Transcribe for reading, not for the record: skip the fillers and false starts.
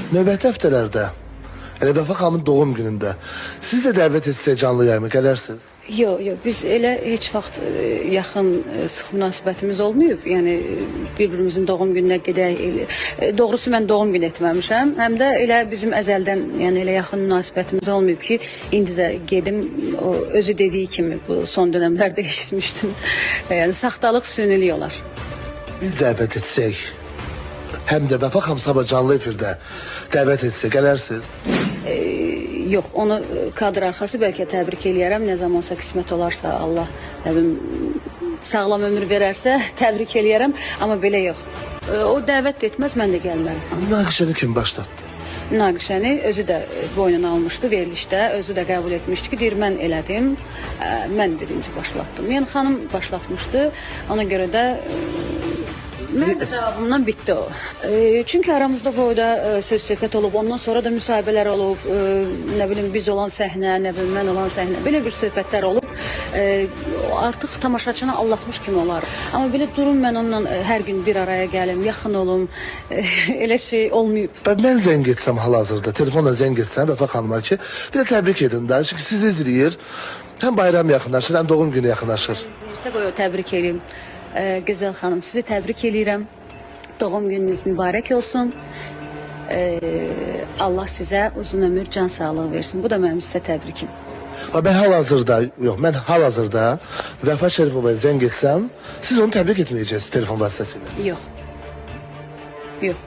Növbəti həftələrdə, elə Vəfa xanımın doğum günündə siz də dəvət etsək canlı yayıma gələrsiniz? Yox, biz elə heç vaxt yaxın sıx münasibətimiz olmayıb. Yəni bir-birimizin doğum gününə gedək. Doğrusu mən doğum günü etməmişəm. Həm də elə bizim əzəldən, yəni elə yaxın münasibətimiz olmayıb ki, indi də gedim o özü dediyi kimi bu son dövrlərdə eşitmişdim. Yəni saxtalıq, sünilik olar. Biz dəvət etsək, həm də Vəfa xanım sabah canlı efirdə dəvət etsək gələrsiniz? Yox, onu kadr arxası bəlkə təbrik eləyərəm. Nə zamansa qismət olarsa, Allah təbim sağlam ömür verərsə təbrik eləyərəm. Amma belə yox. O dəvət etməz, mən də gəlmərəm. Münaqişəni kim başlatdı? Münaqişəni özü də boynuna almışdı verilişdə. Özü də qəbul etmişdi ki, deyir mən elədim. Mən birinci başlatdım. Yəni xanım başlatmışdı. Ona görə də mən cavabımdan bitdi o. Çünki aramızda boyda söz-söhbət olub, ondan sonra da müsahibələr olub, nə bilim biz olan səhnə, nə bilim mən olan səhnə, belə bir söhbətlər olub. Artıq tamaşaçını aldatmış kimi olar. Amma belə durum mən onunla hər gün bir araya gəlim, yaxın olum, elə şey olmayıb. Mən zəng etsəm hal-hazırda, telefonla zəng etsəm Vəfa xanıma ki, bir də təbrik edin də, çünki sizi izləyir, həm bayram yaxınlaşır, həm doğum günü yaxınlaşır. İstəyirsə qoy o təbrik edeyim. Gözəl xanım, sizi təbrik edirəm. Doğum gününüz mübarək olsun. Allah sizə uzun ömür, can sağlığı versin. Bu da mənim sizə təbrikim. Mən hal-hazırda Vəfa Şərifovaya zəng etsəm, siz onu təbrik etməyəcəksiniz telefon vasitəsilə. Yox. Yox.